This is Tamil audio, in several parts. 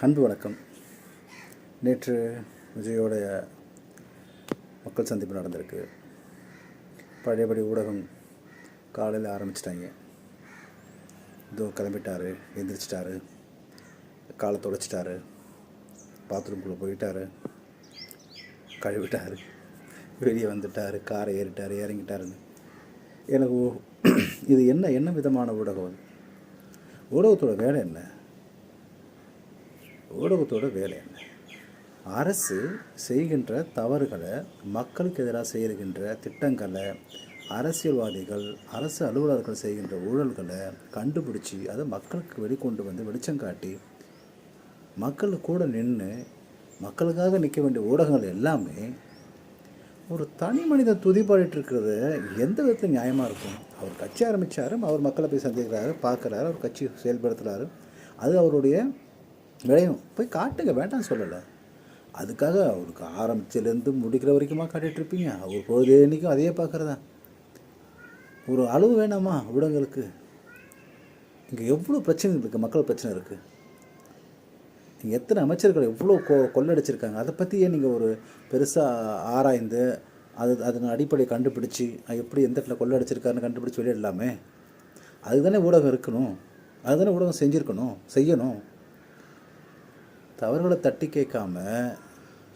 அன்பு வணக்கம். நேற்று விஜயோடைய மக்கள் சந்திப்பு நடந்திருக்கு. பழையபடி ஊடகம் காலையில் ஆரம்பிச்சிட்டாங்க. இதோ கிளம்பிட்டார், எந்திரிச்சிட்டாரு, காலை துடைச்சிட்டாரு, பாத்ரூம்குள்ளே போயிட்டார், கழுவிட்டார், வெளியே வந்துட்டார், காரை ஏறிட்டார், இறங்கிட்டாருன்னு. எனக்கு இது என்ன விதமான ஊடகம்? அது ஊடகத்தோட வேலை என்ன? ஊடகத்தோட வேலை என்ன? அரசு செய்கின்ற தவறுகளை, மக்களுக்கு எதிராக செய்கின்ற திட்டங்களை, அரசியல்வாதிகள், அரசு அலுவலர்கள் செய்கின்ற ஊழல்களை கண்டுபிடிச்சி அதை மக்களுக்கு வெளிக்கொண்டு வந்து வெளிச்சம் காட்டி மக்கள் கூட நின்று மக்களுக்காக நிற்க வேண்டிய ஊடகங்கள் எல்லாமே ஒரு தனி மனிதன் துதிப்பாடிட்டு இருக்கிறது எந்த விதத்தில் நியாயமாக இருக்கும்? அவர் கட்சி ஆரம்பித்தார், அவர் மக்களை போய் சந்திக்கிறாரு, பார்க்குறாரு, அவர் கட்சி செயல்படுத்துகிறாரு, அது அவருடைய விளையும். போய் காட்டுங்க, வேண்டாம் சொல்லலை. அதுக்காக அவருக்கு ஆரம்பிச்சிலேருந்து முடிக்கிற வரைக்குமா காட்டிகிட்ருப்பீங்க? அவர் பொழுதேன்னைக்கும் அதையே பார்க்குறதா? ஒரு அளவு வேணாமா ஊடகங்களுக்கு? இங்கே எவ்வளோ பிரச்சனை இருக்குது, மக்கள் பிரச்சனை இருக்குது. நீங்கள் எத்தனை அமைச்சர்கள் எவ்வளோ கொள்ளடிச்சிருக்காங்க, அதை பற்றி ஏன் நீங்கள் ஒரு பெருசாக ஆராய்ந்து அதன் அடிப்படையை கண்டுபிடிச்சி எப்படி எந்த இடத்துல கொள்ளடிச்சிருக்காருன்னு கண்டுபிடிச்சி வெளியிடலாமே? அதுதானே ஊடகம் இருக்கணும், அதுதானே ஊடகம் செய்யணும். தவறுகளை தட்டி கேட்காம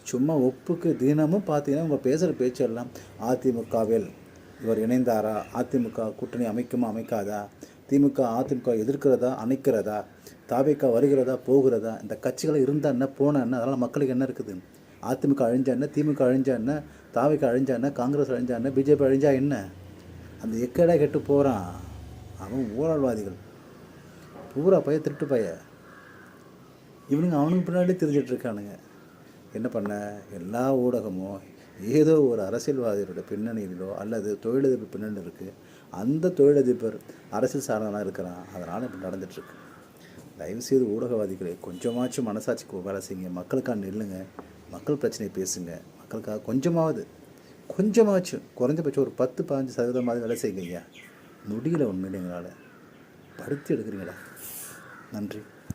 சும்மா ஒப்புக்கு தினமும் பார்த்தீங்கன்னா உங்கள் பேசுகிற பேச்செல்லாம் அதிமுகவில் இவர் இணைந்தாரா, அதிமுக கூட்டணி அமைக்காதா, திமுக அதிமுக எதிர்க்கிறதா அணைக்கிறதா, தாவேக்கா வருகிறதா போகிறதா, இந்த கட்சிகளை இருந்தால் என்ன போனால் என்ன, அதனால் மக்களுக்கு என்ன இருக்குது? அதிமுக அழிஞ்சா என்ன, திமுக அழிஞ்சா என்ன, தாவேக்கா அழிஞ்சா என்ன, காங்கிரஸ் அழிஞ்சா என்ன, பிஜேபி அழிஞ்சா என்ன? அந்த எக்கடா கெட்டு போகிறான். அவன் ஊழல்வாதிகள் பூரா திருட்டு பைய. இவனுங்க அவனுக்கு பின்னாடி தெரிஞ்சிட்ருக்கானுங்க. என்ன பண்ண? எல்லா ஊடகமும் ஏதோ ஒரு அரசியல்வாதியோட பின்னணியிலோ அல்லது தொழிலதிபர் பின்னணி இருக்குது. அந்த தொழிலதிபர் அரசியல் சார்ந்தனாக இருக்கிறான். அதனால் இப்படி நடந்துகிட்ருக்கு. தயவுசெய்து ஊடகவாதிகளை கொஞ்சமாச்சும் மனசாட்சிக்கு வேலை செய்யுங்க. மக்களுக்காக நில்லுங்க, மக்கள் பிரச்சனையை பேசுங்க. மக்களுக்காக கொஞ்சமாச்சும் குறைஞ்சபட்சம் ஒரு 10-15% வேலை செய்யுங்க. முடியல உண்மையில எங்களால். படுத்தி எடுக்கிறீங்களா? நன்றி.